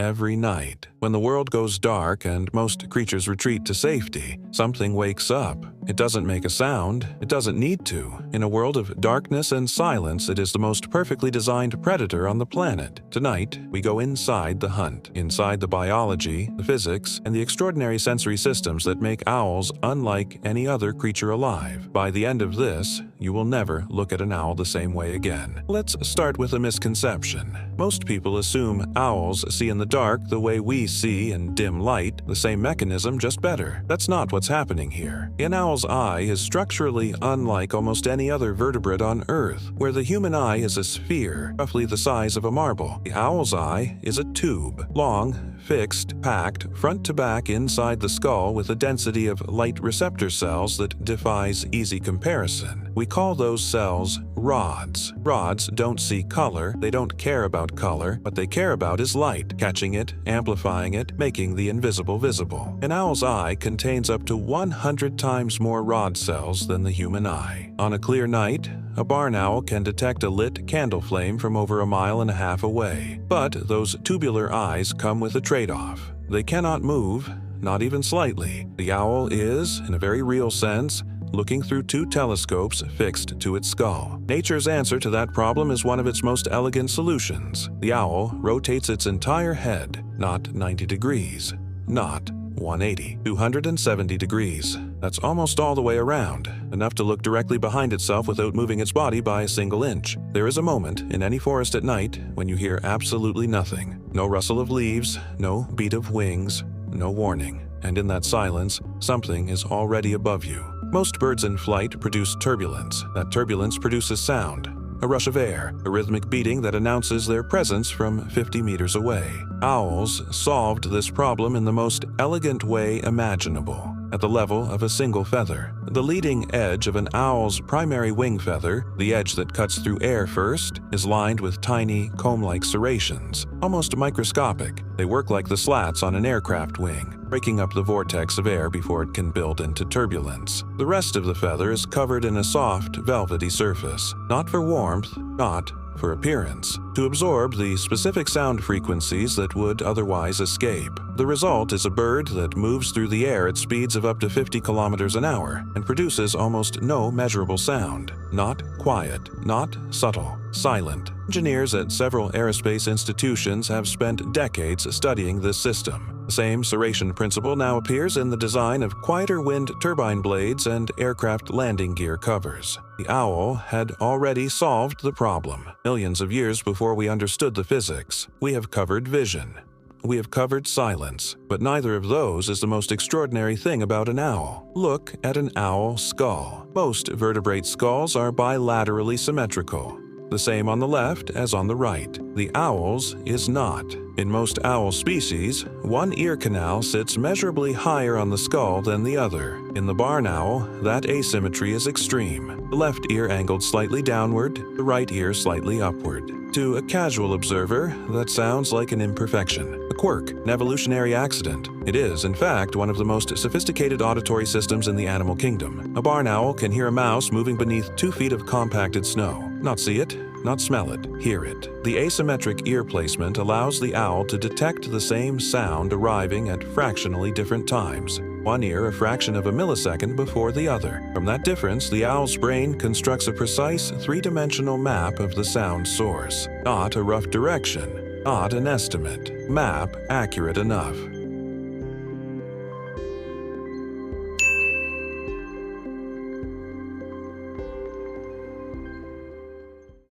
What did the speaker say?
every night. When the world goes dark and most creatures retreat to safety, something wakes up. It doesn't make a sound. It doesn't need to. In a world of darkness and silence, it is the most perfectly designed predator on the planet. Tonight, we go inside the hunt, inside the biology, the physics, and the extraordinary sensory systems that make owls unlike any other creature alive. By the end of this, you will never look at an owl the same way again. Let's start with a misconception. Most people assume owls see in the dark the way we see in dim light, the same mechanism, just better. That's not what's happening here. An owl's eye is structurally unlike almost any other vertebrate on Earth. Where the human eye is a sphere, roughly the size of a marble, the owl's eye is a tube, long, fixed, packed, front to back inside the skull with a density of light receptor cells that defies easy comparison. We call those cells rods. Rods don't see color, they don't care about color. What they care about is light, catching it, amplifying it, making the invisible visible. An owl's eye contains up to 100 times more rod cells than the human eye. On a clear night, a barn owl can detect a lit candle flame from over 1.5 miles away. But those tubular eyes come with a trade-off. They cannot move, not even slightly. The owl is, in a very real sense, looking through 2 telescopes fixed to its skull. Nature's answer to that problem is one of its most elegant solutions. The owl rotates its entire head, not 90 degrees, not 180, 270 degrees. That's almost all the way around, enough to look directly behind itself without moving its body by a single inch. There is a moment in any forest at night when you hear absolutely nothing. No rustle of leaves, no beat of wings, no warning. And in that silence, something is already above you. Most birds in flight produce turbulence. That turbulence produces sound. A rush of air, a rhythmic beating that announces their presence from 50 meters away. Owls solved this problem in the most elegant way imaginable, at the level of a single feather. The leading edge of an owl's primary wing feather, the edge that cuts through air first, is lined with tiny, comb-like serrations, almost microscopic. They work like the slats on an aircraft wing, breaking up the vortex of air before it can build into turbulence. The rest of the feather is covered in a soft, velvety surface, not for warmth, not for appearance, to absorb the specific sound frequencies that would otherwise escape. The result is a bird that moves through the air at speeds of up to 50 kilometers an hour and produces almost no measurable sound. Not quiet, not subtle, silent. Engineers at several aerospace institutions have spent decades studying this system. The same serration principle now appears in the design of quieter wind turbine blades and aircraft landing gear covers. The owl had already solved the problem. Millions of years before we understood the physics, we have covered vision. We have covered silence, but neither of those is the most extraordinary thing about an owl. Look at an owl skull. Most vertebrate skulls are bilaterally symmetrical, the same on the left as on the right. The owl's is not. In most owl species, one ear canal sits measurably higher on the skull than the other. In the barn owl, that asymmetry is extreme. The left ear angled slightly downward, the right ear slightly upward. To a casual observer, that sounds like an imperfection, a quirk, an evolutionary accident. It is, in fact, one of the most sophisticated auditory systems in the animal kingdom. A barn owl can hear a mouse moving beneath 2 feet of compacted snow. Not see it, not smell it, hear it. The asymmetric ear placement allows the owl to detect the same sound arriving at fractionally different times. One ear a fraction of a millisecond before the other. From that difference, the owl's brain constructs a precise 3-dimensional map of the sound source. Not a rough direction, not an estimate. Map accurate enough.